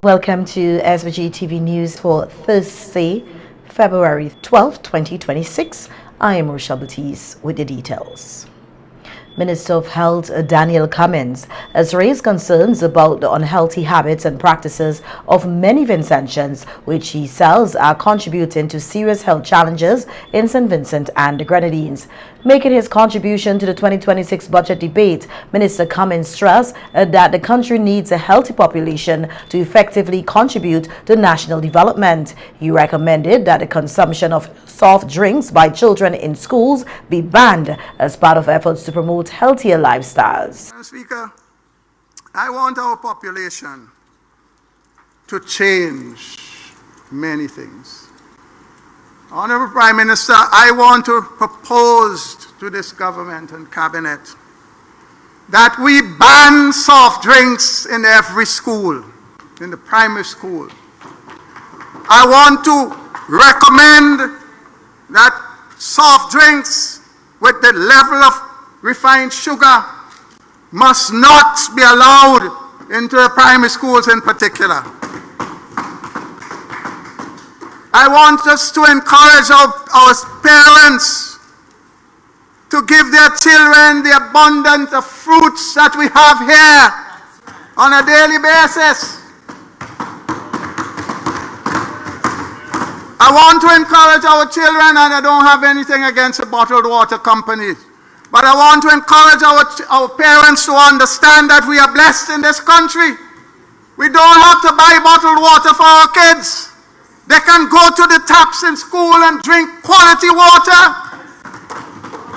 Welcome to SVG-TV News for Thursday, February 12, 2026. I am Rochelle Baptiste with the details. Minister of Health Daniel Cummins has raised concerns about the unhealthy habits and practices of many Vincentians, which he says are contributing to serious health challenges in St. Vincent and the Grenadines. Making his contribution to the 2026 budget debate, Minister Cummins stressed that the country needs a healthy population to effectively contribute to national development. He recommended that the consumption of soft drinks by children in schools be banned as part of efforts to promote healthier lifestyles. Madam Speaker, I want our population to change many things. Honorable Prime Minister, I want to propose to this government and cabinet that we ban soft drinks in every school, in the primary school. I want to recommend that soft drinks with the level of refined sugar must not be allowed into the primary schools in particular. I want us to encourage our parents to give their children the abundance of fruits that we have here on a daily basis. I want to encourage our children, and I don't have anything against the bottled water companies, but I want to encourage our parents to understand that we are blessed in this country. We don't have to buy bottled water for our kids. They can go to the taps in school and drink quality water.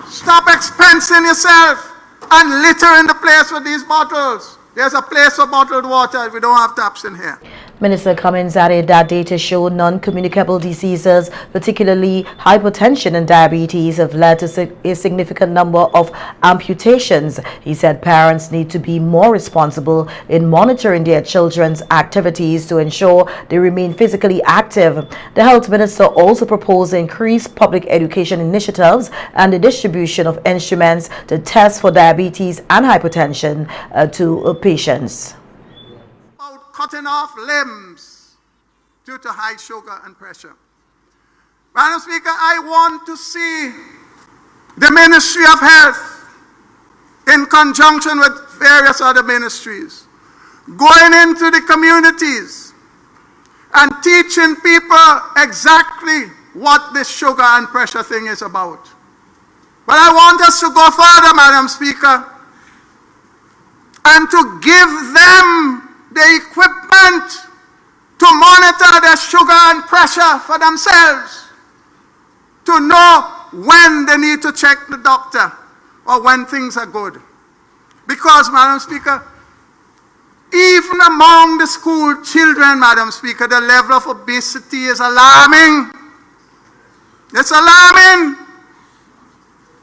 Stop expensing yourself and litter in the place with these bottles. There's a place for bottled water. We don't have taps in here. Minister Cummins added that data show non-communicable diseases, particularly hypertension and diabetes, have led to a significant number of amputations. He said parents need to be more responsible in monitoring their children's activities to ensure they remain physically active. The health minister also proposed increased public education initiatives and the distribution of instruments to test for diabetes and hypertension to patients. Cutting off limbs due to high sugar and pressure. Madam Speaker, I want to see the Ministry of Health in conjunction with various other ministries going into the communities and teaching people exactly what this sugar and pressure thing is about. But I want us to go further, Madam Speaker, and to give them the equipment to monitor their sugar and pressure for themselves, to know when they need to check the doctor or when things are good. Because, Madam Speaker, even among the school children, Madam Speaker, the level of obesity is alarming. It's alarming.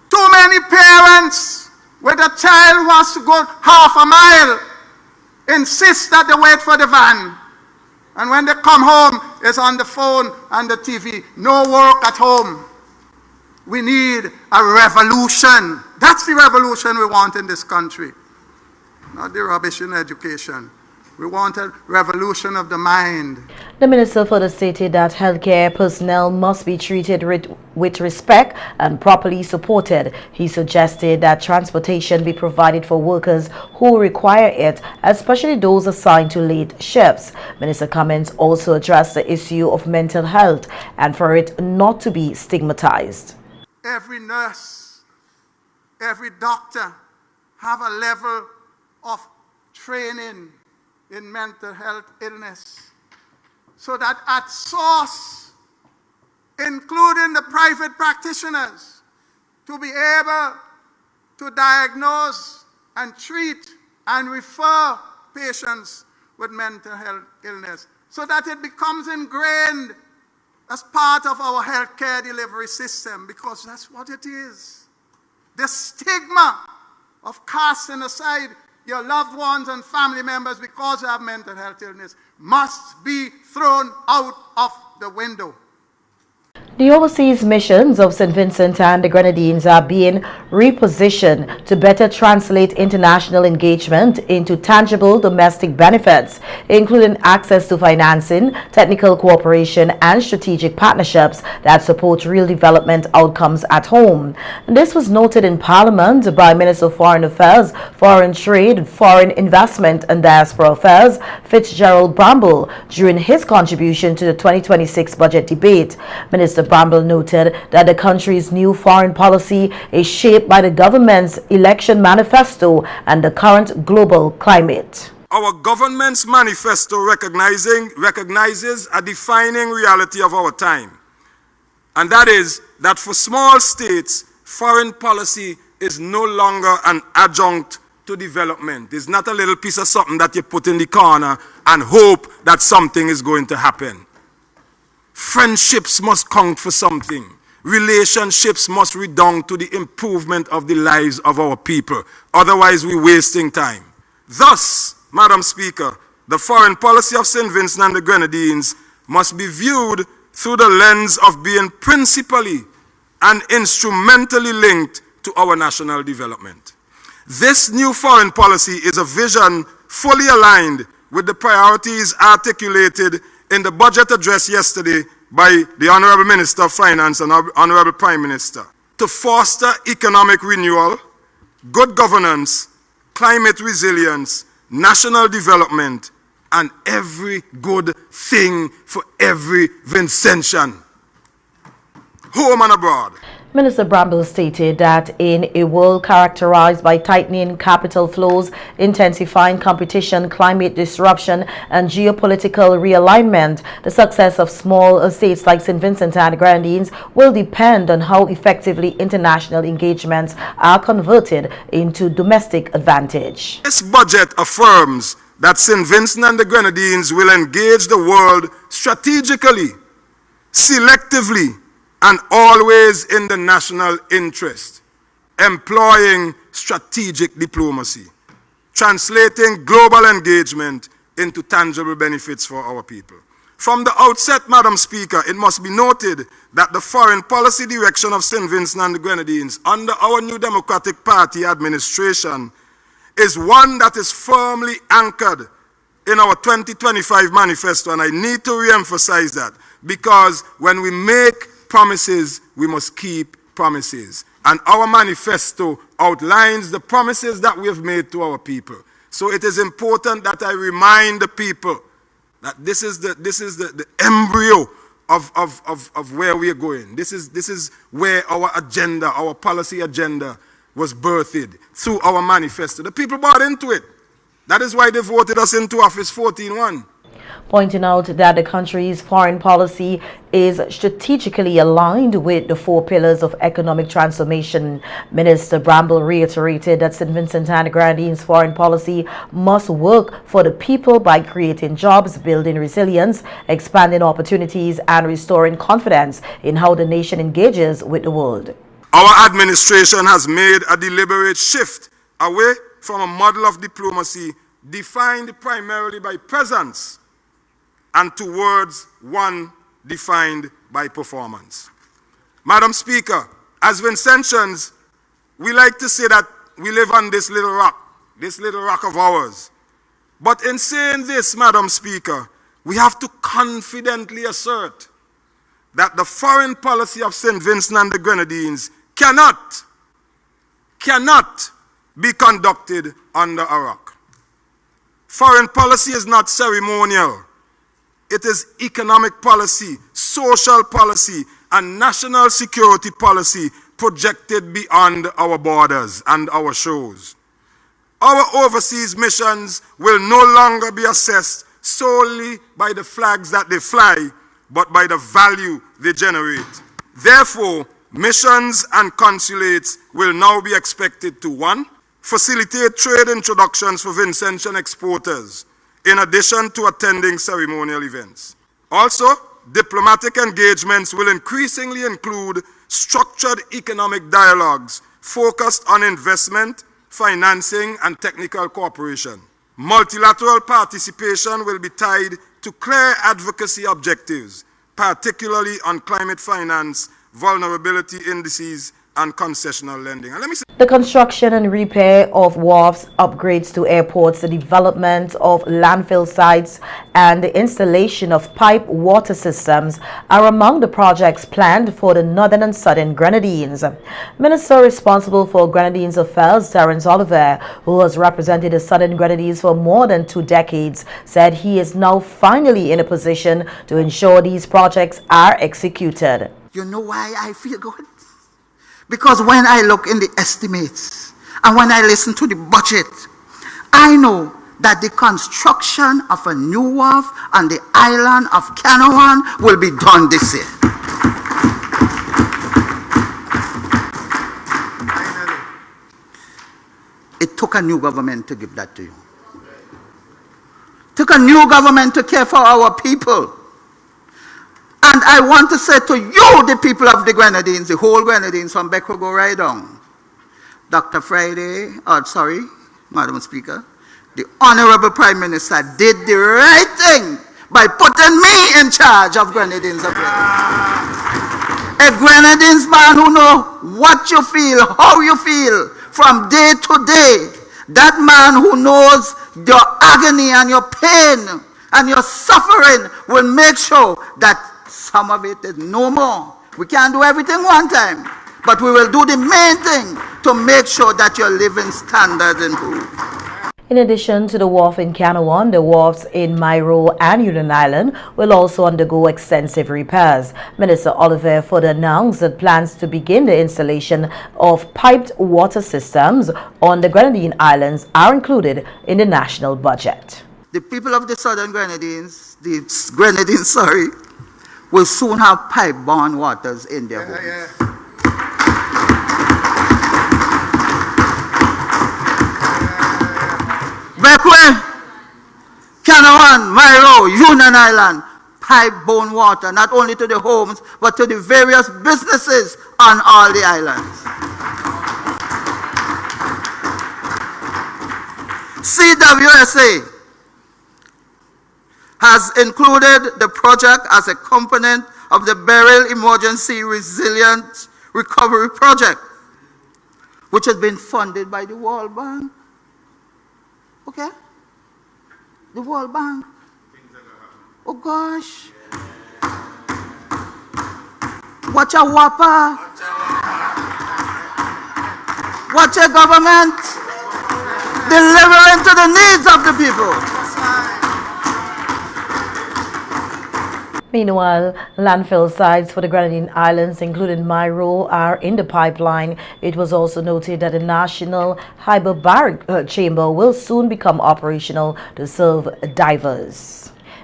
Too many parents with a child who has to go half a mile insist that they wait for the van. And when they come home, it's on the phone and the TV. No work at home. We need a revolution. That's the revolution we want in this country. Not the rubbish in education. We want a revolution of the mind. The minister further stated that healthcare personnel must be treated with respect and properly supported. He suggested that transportation be provided for workers who require it, especially those assigned to late shifts. Minister Cummins also addressed the issue of mental health and for it not to be stigmatized. Every nurse, every doctor have a level of training in mental health illness, so that at source, including the private practitioners, to be able to diagnose and treat and refer patients with mental health illness, so that it becomes ingrained as part of our healthcare delivery system, because that's what it is. The stigma of casting aside your loved ones and family members because they have mental health illness must be thrown out of the window. The overseas missions of St. Vincent and the Grenadines are being repositioned to better translate international engagement into tangible domestic benefits, including access to financing, technical cooperation, and strategic partnerships that support real development outcomes at home. This was noted in Parliament by Minister of Foreign Affairs, Foreign Trade, Foreign Investment and Diaspora Affairs, Fitzgerald Bramble, during his contribution to the 2026 budget debate. Minister Bramble noted that the country's new foreign policy is shaped by the government's election manifesto and the current global climate. Our government's manifesto recognizes a defining reality of our time, and that is that for small states, foreign policy is no longer an adjunct to development. It's not a little piece of something that you put in the corner and hope that something is going to happen. Friendships must count for something. Relationships must redound to the improvement of the lives of our people. Otherwise, we're wasting time. Thus, Madam Speaker, the foreign policy of St. Vincent and the Grenadines must be viewed through the lens of being principally and instrumentally linked to our national development. This new foreign policy is a vision fully aligned with the priorities articulated in the budget address yesterday by the Honorable Minister of Finance and Honorable Prime Minister to foster economic renewal, good governance, climate resilience, national development, and every good thing for every Vincentian, home and abroad. Minister Bramble stated that in a world characterized by tightening capital flows, intensifying competition, climate disruption, and geopolitical realignment, the success of small states like St. Vincent and the Grenadines will depend on how effectively international engagements are converted into domestic advantage. This budget affirms that St. Vincent and the Grenadines will engage the world strategically, selectively, and always in the national interest, employing strategic diplomacy, translating global engagement into tangible benefits for our people. From the outset, Madam Speaker, it must be noted that the foreign policy direction of St. Vincent and the Grenadines under our new Democratic Party administration is one that is firmly anchored in our 2025 manifesto, and I need to re-emphasize that, because when we make promises, we must keep promises. And our manifesto outlines the promises that we have made to our people. So it is important that I remind the people that this is the embryo of where we are going. This is where our agenda, our policy agenda, was birthed through our manifesto. The people bought into it. That is why they voted us into office 14-1. Pointing out that the country's foreign policy is strategically aligned with the 4 pillars of economic transformation. Minister Bramble reiterated that St. Vincent and the Grenadines' foreign policy must work for the people by creating jobs, building resilience, expanding opportunities, and restoring confidence in how the nation engages with the world. Our administration has made a deliberate shift away from a model of diplomacy defined primarily by presence and towards one defined by performance. Madam Speaker, as Vincentians, we like to say that we live on this little rock of ours. But in saying this, Madam Speaker, we have to confidently assert that the foreign policy of St. Vincent and the Grenadines cannot be conducted under a rock. Foreign policy is not ceremonial. It is economic policy, social policy, and national security policy projected beyond our borders and our shores. Our overseas missions will no longer be assessed solely by the flags that they fly, but by the value they generate. Therefore, missions and consulates will now be expected to 1. Facilitate trade introductions for Vincentian exporters, in addition to attending ceremonial events. Also, diplomatic engagements will increasingly include structured economic dialogues focused on investment, financing, and technical cooperation. Multilateral participation will be tied to clear advocacy objectives, particularly on climate finance, vulnerability indices, and concessional lending. And let me say, the construction and repair of wharves, upgrades to airports, the development of landfill sites, and the installation of pipe water systems are among the projects planned for the northern and southern Grenadines. Minister responsible for Grenadines affairs, Terence Oliver, who has represented the southern Grenadines for more than 2 decades, said he is now finally in a position to ensure these projects are executed. You know why I feel good? Because when I look in the estimates and when I listen to the budget, I know that the construction of a new wharf on the island of Canawan will be done this year. It took a new government to give that to you. It took a new government to care for our people. And I want to say to you, the people of the Grenadines, the whole Grenadines from Becco go right down. Dr. Madam Speaker, the Honorable Prime Minister did the right thing by putting me in charge of Grenadines Affairs. A Grenadines man who knows what you feel, how you feel from day to day. That man who knows your agony and your pain and your suffering will make sure that some of it is no more. We can't do everything one time, but we will do the main thing to make sure that your living standards improve. In addition to the wharf in Canawan, the wharfs in Myro and Union Island will also undergo extensive repairs. Minister Oliver further announced that plans to begin the installation of piped water systems on the Grenadine Islands are included in the national budget. The people of the southern Grenadines, will soon have pipe-borne waters in their homes. Beckway, Canawan, Myro, Union Island, pipe-borne water, not only to the homes, but to the various businesses on all the islands. CWSA has included the project as a component of the Beryl Emergency Resilience Recovery Project, which has been funded by the World Bank. Okay? The World Bank. Oh gosh. Watch a whopper. Watch a government delivering to the needs of the people. Meanwhile, landfill sites for the Grenadine Islands, including Myro, are in the pipeline. It was also noted that the National Hyperbaric Chamber will soon become operational to serve divers.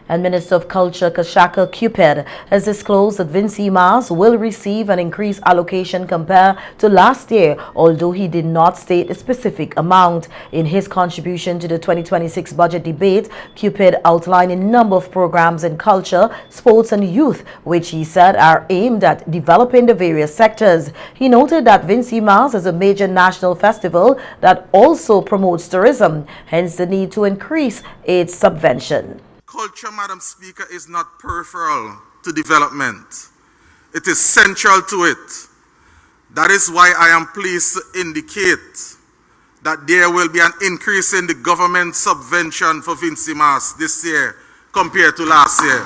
And Minister of Culture Kashaka Cupid has disclosed that Vincy Mas will receive an increased allocation compared to last year, although he did not state a specific amount. In his contribution to the 2026 budget debate, Cupid outlined a number of programs in culture, sports and youth, which he said are aimed at developing the various sectors. He noted that Vincy Mas is a major national festival that also promotes tourism, hence the need to increase its subvention. Culture, Madam Speaker, is not peripheral to development. It is central to it. That is why I am pleased to indicate that there will be an increase in the government subvention for Vincy Mas this year compared to last year.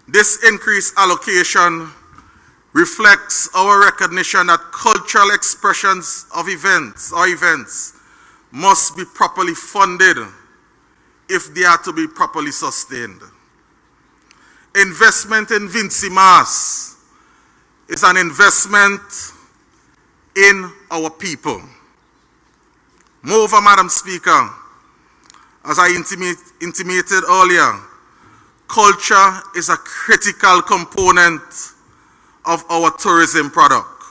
This increased allocation reflects our recognition that cultural expressions of events must be properly funded if they are to be properly sustained. Investment in Vincy Mas is an investment in our people. Moreover, Madam Speaker, as I intimated earlier, culture is a critical component of our tourism product.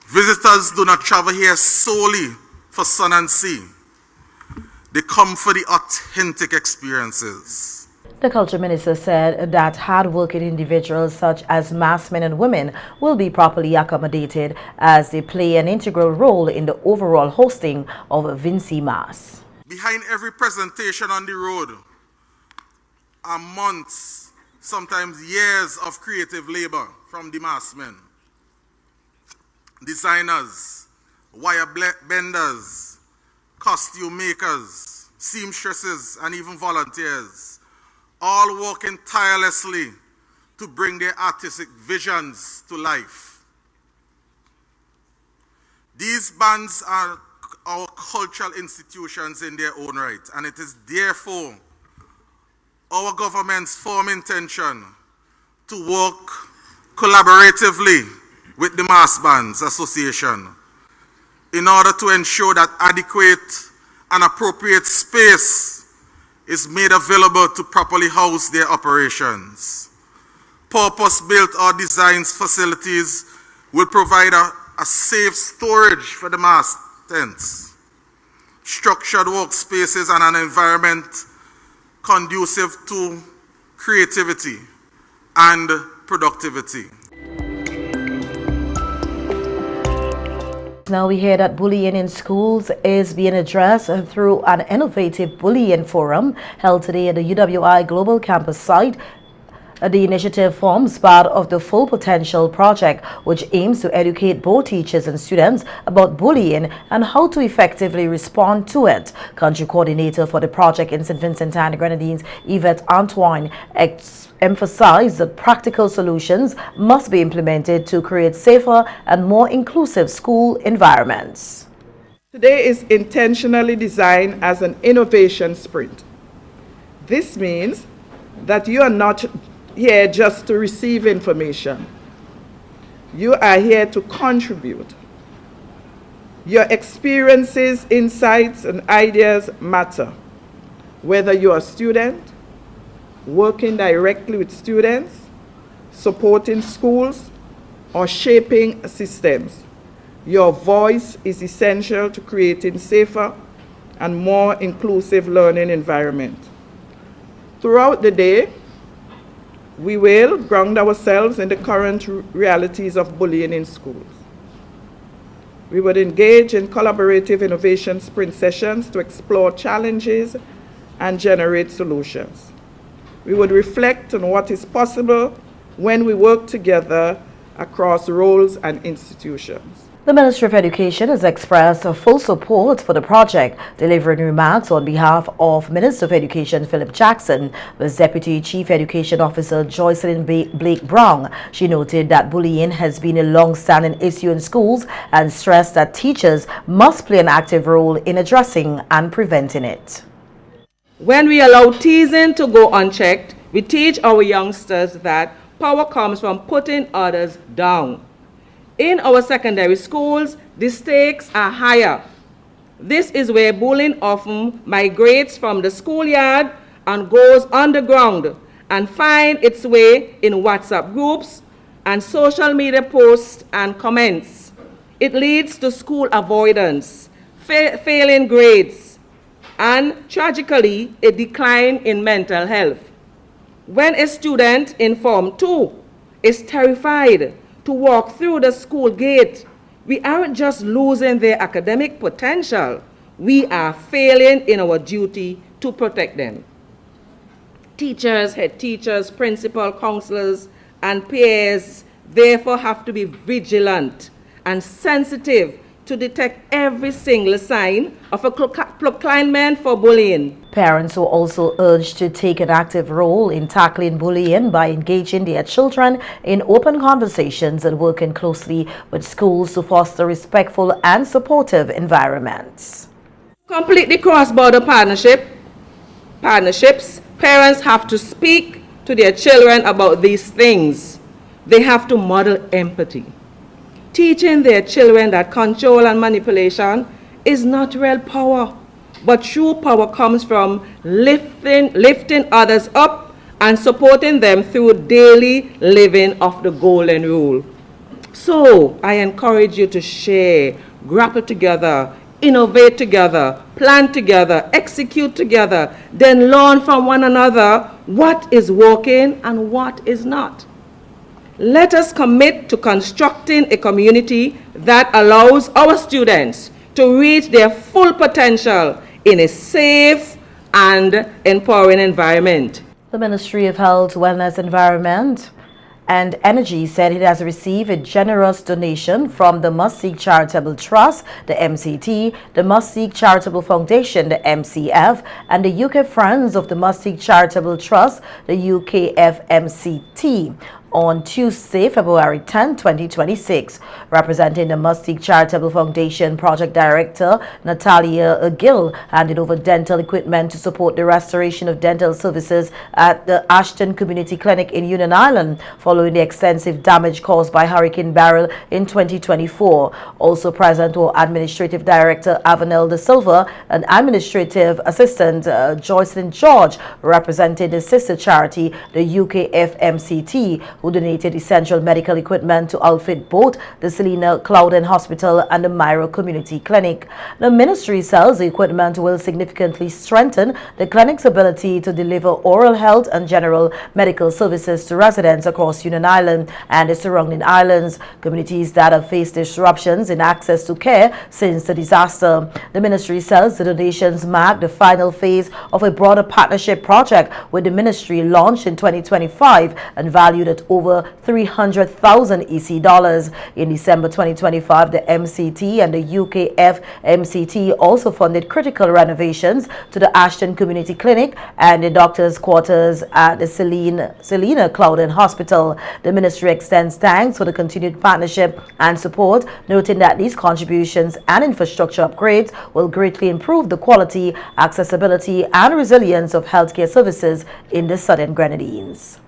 Visitors do not travel here solely for sun and sea. They come for the authentic experiences. The Culture Minister said that hard-working individuals such as mass men and women will be properly accommodated as they play an integral role in the overall hosting of Vincy Mas. Behind every presentation on the road are months, sometimes years of creative labor from the mass men. Designers, wire benders, costume makers, seamstresses, and even volunteers, all working tirelessly to bring their artistic visions to life. These bands are our cultural institutions in their own right, and it is therefore our government's firm intention to work collaboratively with the Mass Bands Association in order to ensure that adequate and appropriate space is made available to properly house their operations. Purpose-built or designed facilities will provide a safe storage for the mass tents, structured workspaces, and an environment conducive to creativity and productivity. Now we hear that bullying in schools is being addressed through an innovative bullying forum held today at the UWI Global Campus site. The initiative forms part of the Full Potential project, which aims to educate both teachers and students about bullying and how to effectively respond to it. Country coordinator for the project in St. Vincent and the Grenadines, Yvette Antoine, emphasized that practical solutions must be implemented to create safer and more inclusive school environments. Today is intentionally designed as an innovation sprint. This means that you are not here just to receive information. You are here to contribute. Your experiences, insights, and ideas matter. Whether you're a student, working directly with students, supporting schools, or shaping systems, your voice is essential to creating safer and more inclusive learning environment. Throughout the day, we will ground ourselves in the current realities of bullying in schools. We would engage in collaborative innovation sprint sessions to explore challenges and generate solutions. We would reflect on what is possible when we work together across roles and institutions. The Ministry of Education has expressed full support for the project, delivering remarks on behalf of Minister of Education Philip Jackson with Deputy Chief Education Officer Joycelyn Blake Brown. She noted that bullying has been a long-standing issue in schools and stressed that teachers must play an active role in addressing and preventing it. When we allow teasing to go unchecked, we teach our youngsters that power comes from putting others down. In our secondary schools, the stakes are higher. This is where bullying often migrates from the schoolyard and goes underground and finds its way in WhatsApp groups and social media posts and comments. It leads to school avoidance, failing grades, and tragically, a decline in mental health. When a student in Form 2 is terrified to walk through the school gate, we aren't just losing their academic potential, we are failing in our duty to protect them. Teachers, head teachers, principal, counselors, and peers therefore have to be vigilant and sensitive to detect every single sign of a proclinement for bullying. Parents were also urged to take an active role in tackling bullying by engaging their children in open conversations and working closely with schools to foster respectful and supportive environments. Complete the cross-border partnerships, parents have to speak to their children about these things. They have to model empathy. Teaching their children that control and manipulation is not real power, but true power comes from lifting others up and supporting them through daily living of the golden rule. So I encourage you to share, grapple together, innovate together, plan together, execute together, then learn from one another what is working and what is not. Let us commit to constructing a community that allows our students to reach their full potential in a safe and empowering environment. The Ministry of Health, Wellness, Environment and Energy said it has received a generous donation from the Must Seek Charitable Trust, the MCT, the Must Seek Charitable Foundation, the MCF, and the UK Friends of the Must Seek Charitable Trust, the UKFMCT, on Tuesday, February 10, 2026. Representing the Must Seek Charitable Foundation Project Director Natalia Gill handed over dental equipment to support the restoration of dental services at the Ashton Community Clinic in Union Island following the extensive damage caused by Hurricane Beryl in 2024. Also present were Administrative Director Avanel De Silva and Administrative Assistant Joycelyn George, representing the sister charity, the UKFMCT, who donated essential medical equipment to outfit both the Selina Clouden Hospital and the Myro Community Clinic. The ministry says the equipment will significantly strengthen the clinic's ability to deliver oral health and general medical services to residents across Union Island and the surrounding islands, communities that have faced disruptions in access to care since the disaster. The ministry says the donations mark the final phase of a broader partnership project with the ministry launched in 2025 and valued at over 300,000 EC dollars. In December 2025, the MCT and the UKF MCT also funded critical renovations to the Ashton Community Clinic and the doctor's quarters at the Selina Clouden Hospital. The ministry extends thanks for the continued partnership and support, noting that these contributions and infrastructure upgrades will greatly improve the quality, accessibility, and resilience of healthcare services in the Southern Grenadines.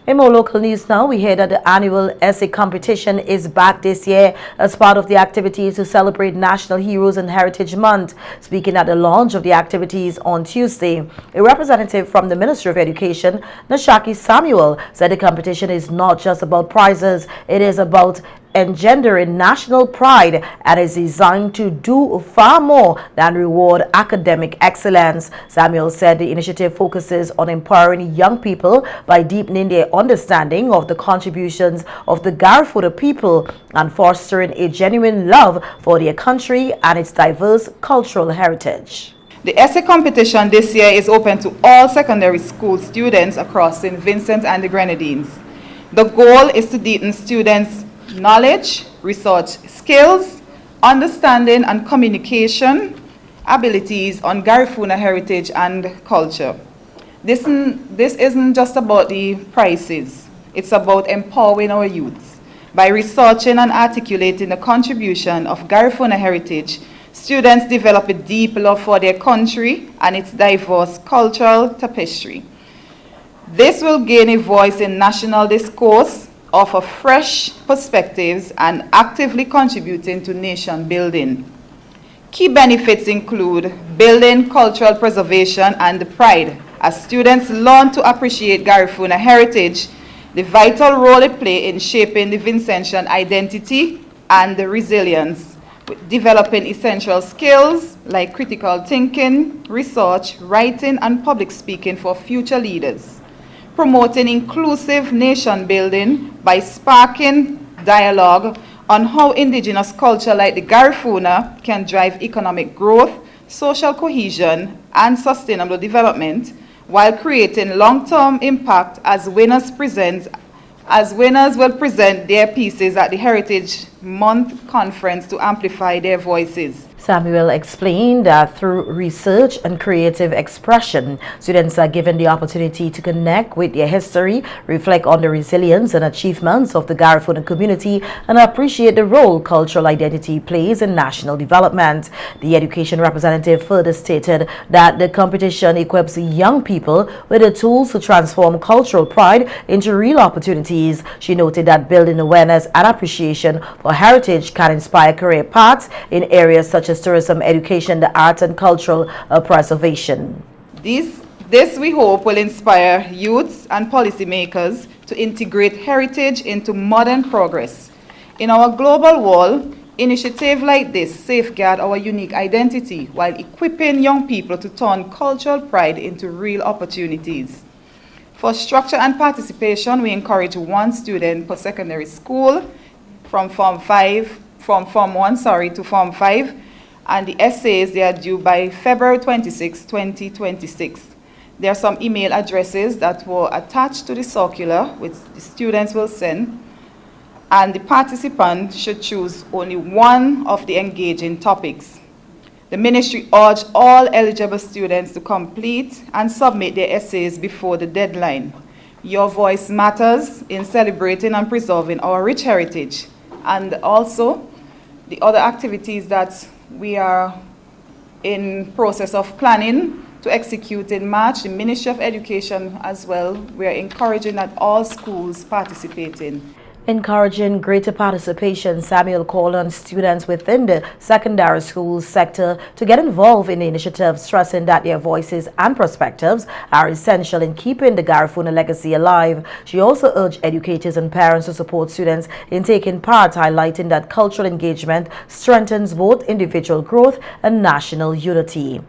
In more local news now, we hear that the annual essay competition is back this year as part of the activities to celebrate National Heroes and Heritage Month. Speaking at the launch of the activities on Tuesday, a representative from the Ministry of Education, Nashaki Samuel, said the competition is not just about prizes, it is about engendering national pride and is designed to do far more than reward academic excellence. Samuel said the initiative focuses on empowering young people by deepening their understanding of the contributions of the Garifuna people and fostering a genuine love for their country and its diverse cultural heritage. The essay competition this year is open to all secondary school students across St. Vincent and the Grenadines. The goal is to deepen students' knowledge, research skills, understanding and communication abilities on Garifuna heritage and culture. This isn't just about the prizes, it's about empowering our youths. By researching and articulating the contribution of Garifuna heritage, students develop a deep love for their country and its diverse cultural tapestry. This will gain a voice in national discourse, offer fresh perspectives, and actively contributing to nation building. Key benefits include building cultural preservation and pride as students learn to appreciate Garifuna heritage, the vital role it plays in shaping the Vincentian identity and the resilience, developing essential skills like critical thinking, research, writing, and public speaking for future leaders. Promoting inclusive nation building by sparking dialogue on how indigenous culture like the Garifuna can drive economic growth, social cohesion, and sustainable development, while creating long-term impact as winners will present their pieces at the Heritage Month Conference to amplify their voices. Samuel explained that through research and creative expression, students are given the opportunity to connect with their history, reflect on the resilience and achievements of the Garifuna community, and appreciate the role cultural identity plays in national development. The education representative further stated that the competition equips young people with the tools to transform cultural pride into real opportunities. She noted that building awareness and appreciation for heritage can inspire career paths in areas such as tourism, education, the arts, and cultural preservation. This we hope will inspire youths and policymakers to integrate heritage into modern progress. In our global world, initiatives like this safeguard our unique identity while equipping young people to turn cultural pride into real opportunities. For structure and participation, we encourage one student per secondary school from Form 1 to Form 5, and the essays, they are due by February 26, 2026. There are some email addresses that were attached to the circular, which the students will send, and the participant should choose only one of the engaging topics. The ministry urged all eligible students to complete and submit their essays before the deadline. Your voice matters in celebrating and preserving our rich heritage. And also, the other activities that we are in process of planning to execute in March, the Ministry of Education as well, we are encouraging that all schools participate in. Encouraging greater participation, Samuel called on students within the secondary schools sector to get involved in the initiative, stressing that their voices and perspectives are essential in keeping the Garifuna legacy alive. She also urged educators and parents to support students in taking part, highlighting that cultural engagement strengthens both individual growth and national unity.